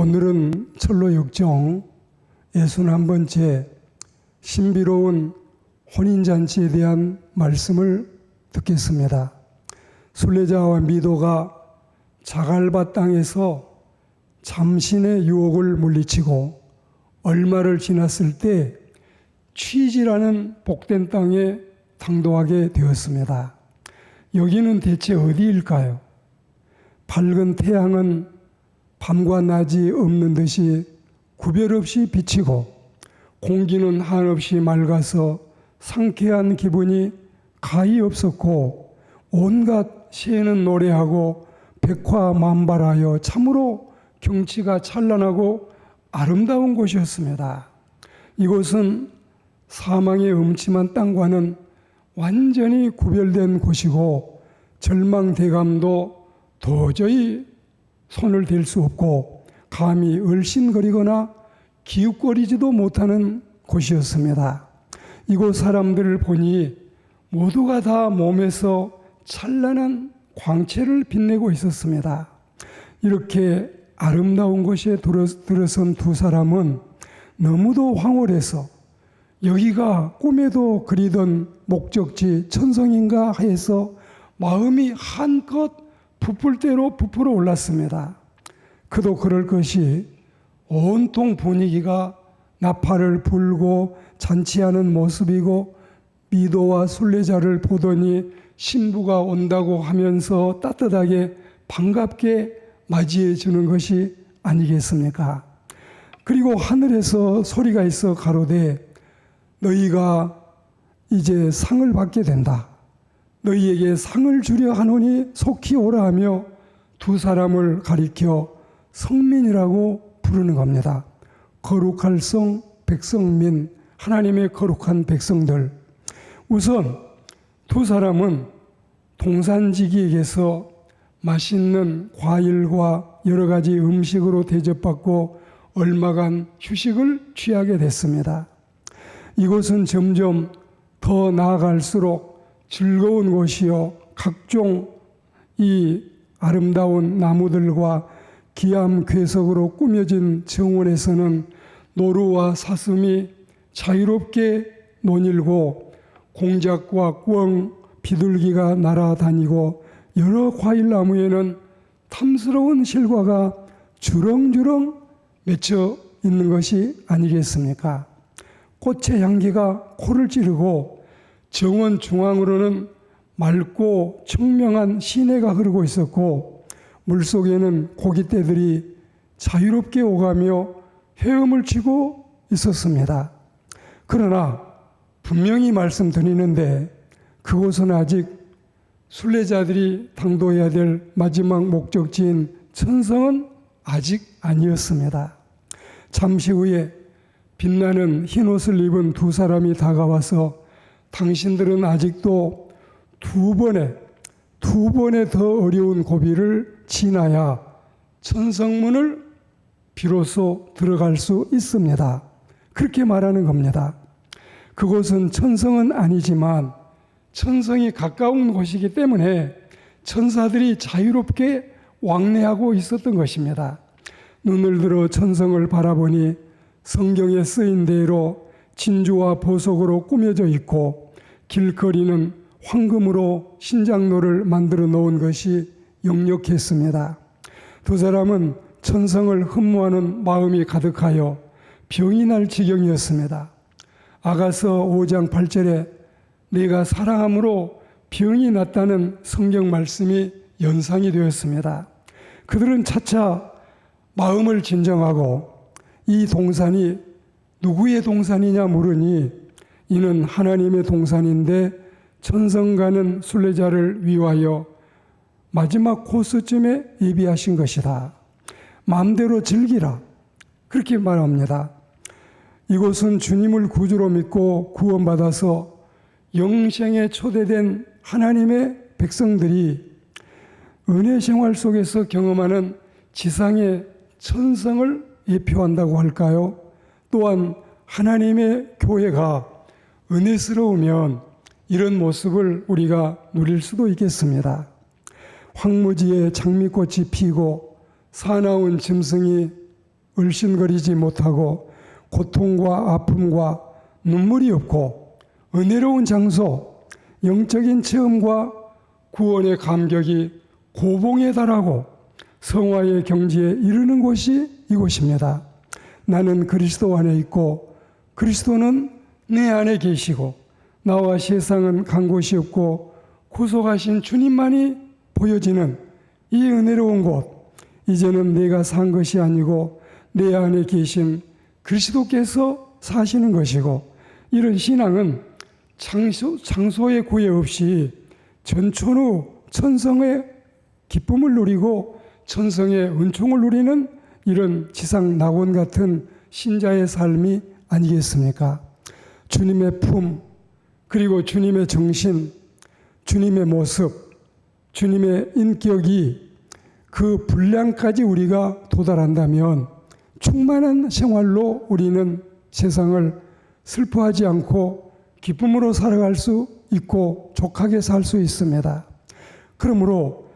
오늘은 철로 역정 61번째 신비로운 혼인잔치에 대한 말씀을 듣겠습니다. 순례자와 미도가 자갈밭 땅에서 잠신의 유혹을 물리치고 얼마를 지났을 때 취지라는 복된 땅에 당도하게 되었습니다. 여기는 대체 어디일까요? 밝은 태양은 밤과 낮이 없는 듯이 구별 없이 비치고 공기는 한없이 맑아서 상쾌한 기분이 가히 없었고 온갖 새는 노래하고 백화만발하여 참으로 경치가 찬란하고 아름다운 곳이었습니다. 이곳은 사망의 음침한 땅과는 완전히 구별된 곳이고 절망대감도 도저히 손을 댈 수 없고 감히 얼씬거리거나 기웃거리지도 못하는 곳이었습니다. 이곳 사람들을 보니 모두가 다 몸에서 찬란한 광채를 빛내고 있었습니다. 이렇게 아름다운 곳에 들어선 두 사람은 너무도 황홀해서 여기가 꿈에도 그리던 목적지 천성인가 해서 마음이 한껏 부풀 대로 부풀어 올랐습니다. 그도 그럴 것이 온통 분위기가 나팔을 불고 잔치하는 모습이고 미도와 순례자를 보더니 신부가 온다고 하면서 따뜻하게 반갑게 맞이해 주는 것이 아니겠습니까? 그리고 하늘에서 소리가 있어 가로되 너희가 이제 상을 받게 된다. 너희에게 상을 주려 하노니 속히 오라 하며 두 사람을 가리켜 성민이라고 부르는 겁니다. 거룩할 성, 백성민, 하나님의 거룩한 백성들. 우선 두 사람은 동산지기에게서 맛있는 과일과 여러 가지 음식으로 대접받고 얼마간 휴식을 취하게 됐습니다. 이곳은 점점 더 나아갈수록 즐거운 곳이요 각종 이 아름다운 나무들과 기암괴석으로 꾸며진 정원에서는 노루와 사슴이 자유롭게 논일고 공작과 꿩, 비둘기가 날아다니고 여러 과일나무에는 탐스러운 실과가 주렁주렁 맺혀 있는 것이 아니겠습니까? 꽃의 향기가 코를 찌르고 정원 중앙으로는 맑고 청명한 시내가 흐르고 있었고 물속에는 고깃대들이 자유롭게 오가며 헤엄을 치고 있었습니다. 그러나 분명히 말씀드리는데 그곳은 아직 순례자들이 당도해야 될 마지막 목적지인 천성은 아직 아니었습니다. 잠시 후에 빛나는 흰옷을 입은 두 사람이 다가와서 당신들은 아직도 두 번의 더 어려운 고비를 지나야 천성문을 비로소 들어갈 수 있습니다. 그렇게 말하는 겁니다. 그곳은 천성은 아니지만 천성이 가까운 곳이기 때문에 천사들이 자유롭게 왕래하고 있었던 것입니다. 눈을 들어 천성을 바라보니 성경에 쓰인 대로 진주와 보석으로 꾸며져 있고 길거리는 황금으로 신장로를 만들어 놓은 것이 역력했습니다. 두 사람은 천성을 흠모하는 마음이 가득하여 병이 날 지경이었습니다. 아가서 5장 8절에 내가 사랑함으로 병이 났다는 성경 말씀이 연상이 되었습니다. 그들은 차차 마음을 진정하고 이 동산이 누구의 동산이냐 물으니 이는 하나님의 동산인데 천성 가는 순례자를 위하여 마지막 코스쯤에 예비하신 것이다. 마음대로 즐기라. 그렇게 말합니다. 이곳은 주님을 구주로 믿고 구원받아서 영생에 초대된 하나님의 백성들이 은혜 생활 속에서 경험하는 지상의 천성을 예표한다고 할까요? 또한 하나님의 교회가 은혜스러우면 이런 모습을 우리가 누릴 수도 있겠습니다. 황무지에 장미꽃이 피고 사나운 짐승이 얼씬거리지 못하고 고통과 아픔과 눈물이 없고 은혜로운 장소, 영적인 체험과 구원의 감격이 고봉에 달하고 성화의 경지에 이르는 곳이 이곳입니다. 나는 그리스도 안에 있고 그리스도는 내 안에 계시고 나와 세상은 간 곳이 없고 구속하신 주님만이 보여지는 이 은혜로운 곳, 이제는 내가 산 것이 아니고 내 안에 계신 그리스도께서 사시는 것이고, 이런 신앙은 장소의 구애 없이 전천후 천성의 기쁨을 누리고 천성의 은총을 누리는 이런 지상 낙원 같은 신자의 삶이 아니겠습니까? 주님의 품, 그리고 주님의 정신, 주님의 모습, 주님의 인격이 그 분량까지 우리가 도달한다면 충만한 생활로 우리는 세상을 슬퍼하지 않고 기쁨으로 살아갈 수 있고 족하게 살 수 있습니다. 그러므로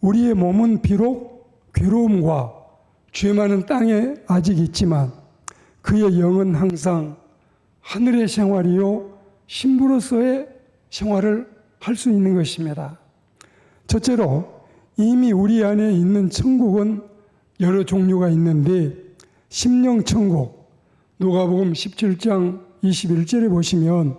우리의 몸은 비록 괴로움과 죄 많은 땅에 아직 있지만 그의 영은 항상 하늘의 생활이요 신부로서의 생활을 할 수 있는 것입니다. 첫째로 이미 우리 안에 있는 천국은 여러 종류가 있는데 심령천국, 누가복음 17장 21절에 보시면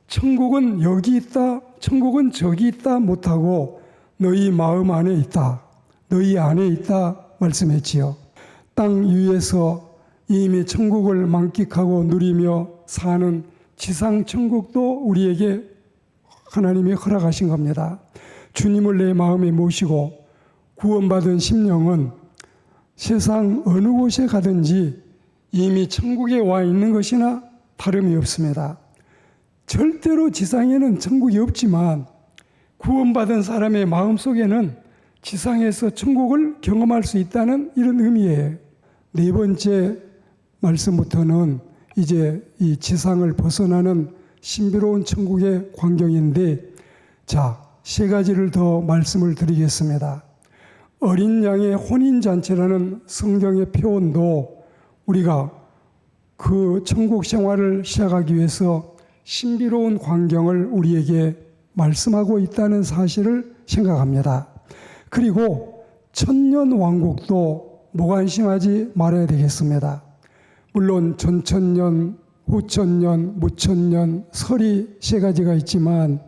천국은 여기 있다, 천국은 저기 있다 못하고 너희 마음 안에 있다, 너희 안에 있다 말씀했지요. 땅 위에서 이미 천국을 만끽하고 누리며 사는 지상 천국도 우리에게 하나님이 허락하신 겁니다. 주님을 내 마음에 모시고 구원받은 심령은 세상 어느 곳에 가든지 이미 천국에 와 있는 것이나 다름이 없습니다. 절대로 지상에는 천국이 없지만 구원받은 사람의 마음속에는 지상에서 천국을 경험할 수 있다는 이런 의미예요. 네 번째 말씀부터는 이제 이 지상을 벗어나는 신비로운 천국의 광경인데, 자, 세 가지를 더 말씀을 드리겠습니다. 어린 양의 혼인잔치라는 성경의 표현도 우리가 그 천국 생활을 시작하기 위해서 신비로운 광경을 우리에게 말씀하고 있다는 사실을 생각합니다. 그리고 천년 왕국도 무관심하지 말아야 되겠습니다. 물론 전천년, 후천년, 무천년, 설이 세 가지가 있지만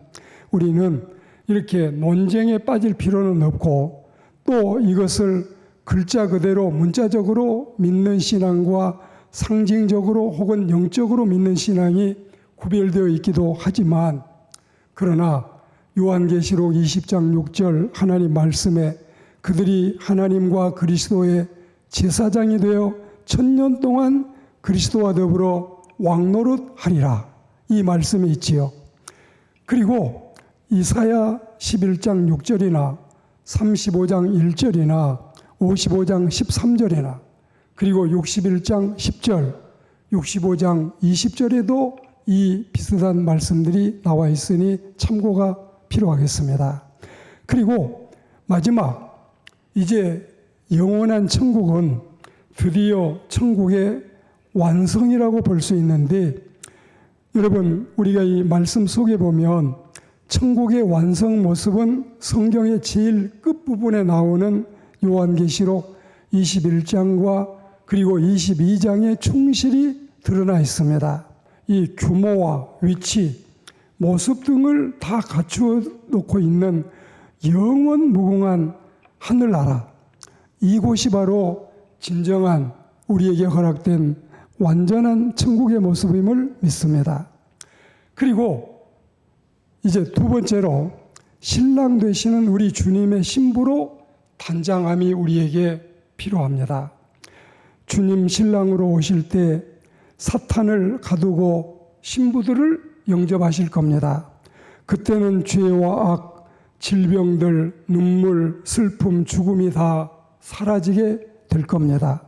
우리는 이렇게 논쟁에 빠질 필요는 없고, 또 이것을 글자 그대로 문자적으로 믿는 신앙과 상징적으로 혹은 영적으로 믿는 신앙이 구별되어 있기도 하지만, 그러나 요한계시록 20장 6절 하나님 말씀에 그들이 하나님과 그리스도의 제사장이 되어 천년 동안 그리스도와 더불어 왕노릇하리라, 이 말씀이 있지요. 그리고 이사야 11장 6절이나 35장 1절이나 55장 13절이나 그리고 61장 10절, 65장 20절에도 이 비슷한 말씀들이 나와 있으니 참고가 필요하겠습니다. 그리고 마지막, 이제 영원한 천국은 드디어 천국의 완성이라고 볼 수 있는데, 여러분, 우리가 이 말씀 속에 보면 천국의 완성 모습은 성경의 제일 끝부분에 나오는 요한계시록 21장과 그리고 22장에 충실히 드러나 있습니다. 이 규모와 위치, 모습 등을 다 갖추어 놓고 있는 영원 무궁한 하늘나라, 이곳이 바로 진정한 우리에게 허락된 완전한 천국의 모습임을 믿습니다. 그리고 이제 두 번째로 신랑 되시는 우리 주님의 신부로 단장함이 우리에게 필요합니다. 주님 신랑으로 오실 때 사탄을 가두고 신부들을 영접하실 겁니다. 그때는 죄와 악, 질병들, 눈물, 슬픔, 죽음이 다 사라지게 될 겁니다.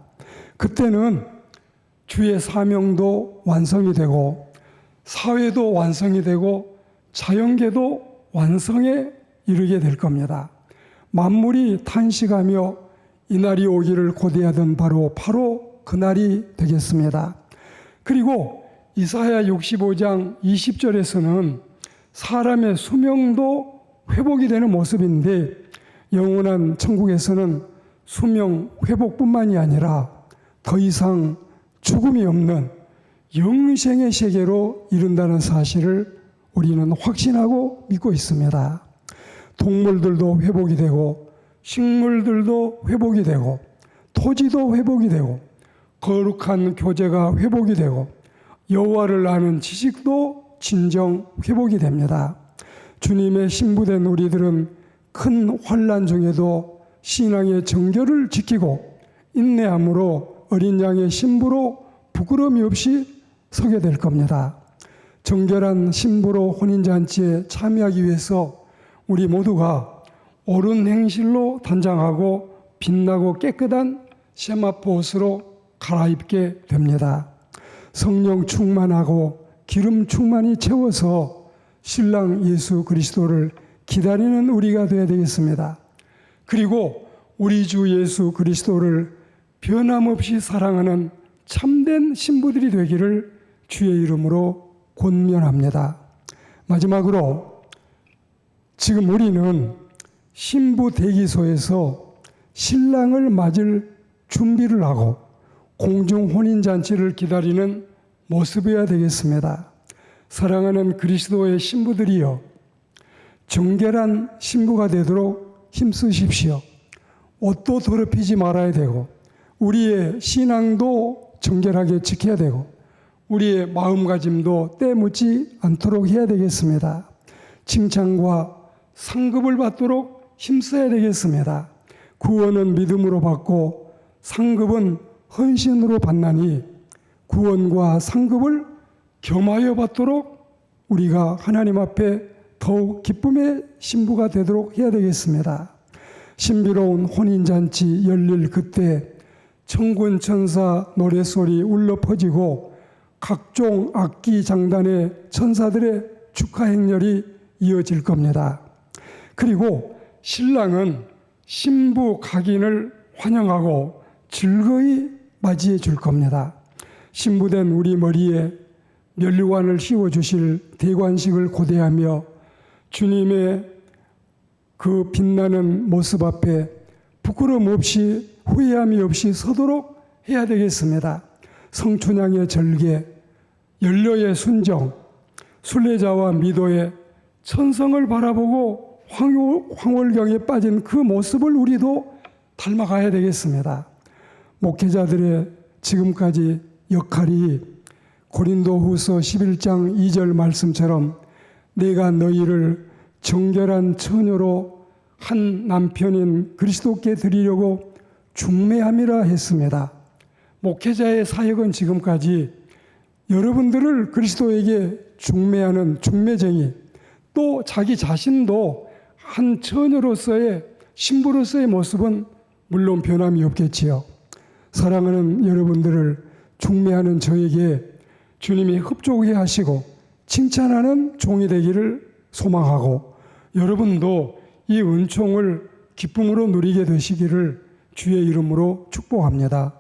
그때는 주의 사명도 완성이 되고 사회도 완성이 되고 자연계도 완성에 이르게 될 겁니다. 만물이 탄식하며 이날이 오기를 고대하던 바로 그날이 되겠습니다. 그리고 이사야 65장 20절에서는 사람의 수명도 회복이 되는 모습인데, 영원한 천국에서는 수명 회복뿐만이 아니라 더 이상 죽음이 없는 영생의 세계로 이른다는 사실을 우리는 확신하고 믿고 있습니다. 동물들도 회복이 되고, 식물들도 회복이 되고, 토지도 회복이 되고, 거룩한 교제가 회복이 되고, 여호와를 아는 지식도 진정 회복이 됩니다. 주님의 신부된 우리들은 큰 환난 중에도 신앙의 정결을 지키고 인내함으로 어린 양의 신부로 부끄러움이 없이 서게 될 겁니다. 정결한 신부로 혼인잔치에 참여하기 위해서 우리 모두가 옳은 행실로 단장하고 빛나고 깨끗한 세마포 옷으로 갈아입게 됩니다. 성령 충만하고 기름 충만히 채워서 신랑 예수 그리스도를 기다리는 우리가 되어야 되겠습니다. 그리고 우리 주 예수 그리스도를 변함없이 사랑하는 참된 신부들이 되기를 주의 이름으로 권면합니다. 마지막으로 지금 우리는 신부 대기소에서 신랑을 맞을 준비를 하고 공중 혼인잔치를 기다리는 모습이어야 되겠습니다. 사랑하는 그리스도의 신부들이여, 정결한 신부가 되도록 힘쓰십시오. 옷도 더럽히지 말아야 되고, 우리의 신앙도 정결하게 지켜야 되고, 우리의 마음가짐도 때묻지 않도록 해야 되겠습니다. 칭찬과 상급을 받도록 힘써야 되겠습니다. 구원은 믿음으로 받고 상급은 헌신으로 받나니 구원과 상급을 겸하여 받도록 우리가 하나님 앞에 더욱 기쁨의 신부가 되도록 해야 되겠습니다. 신비로운 혼인잔치 열릴 그때 천군 천사 노랫소리 울려 퍼지고 각종 악기 장단의 천사들의 축하 행렬이 이어질 겁니다. 그리고 신랑은 신부 각인을 환영하고 즐거이 맞이해 줄 겁니다. 신부된 우리 머리에 면류관을 씌워주실 대관식을 고대하며 주님의 그 빛나는 모습 앞에 부끄러움 없이 후회함이 없이 서도록 해야 되겠습니다. 성춘향의 절개, 연료의 순정, 순례자와 미도의 천성을 바라보고 황홀경에 빠진 그 모습을 우리도 닮아가야 되겠습니다. 목회자들의 지금까지 역할이 고린도후서 11장 2절 말씀처럼 내가 너희를 정결한 처녀로 한 남편인 그리스도께 드리려고 중매함이라 했습니다. 목회자의 사역은 지금까지 여러분들을 그리스도에게 중매하는 중매쟁이, 또 자기 자신도 한 처녀로서의 신부로서의 모습은 물론 변함이 없겠지요. 사랑하는 여러분들을 중매하는 저에게 주님이 흡족해 하시고 칭찬하는 종이 되기를 소망하고, 여러분도 이 은총을 기쁨으로 누리게 되시기를 주의 이름으로 축복합니다.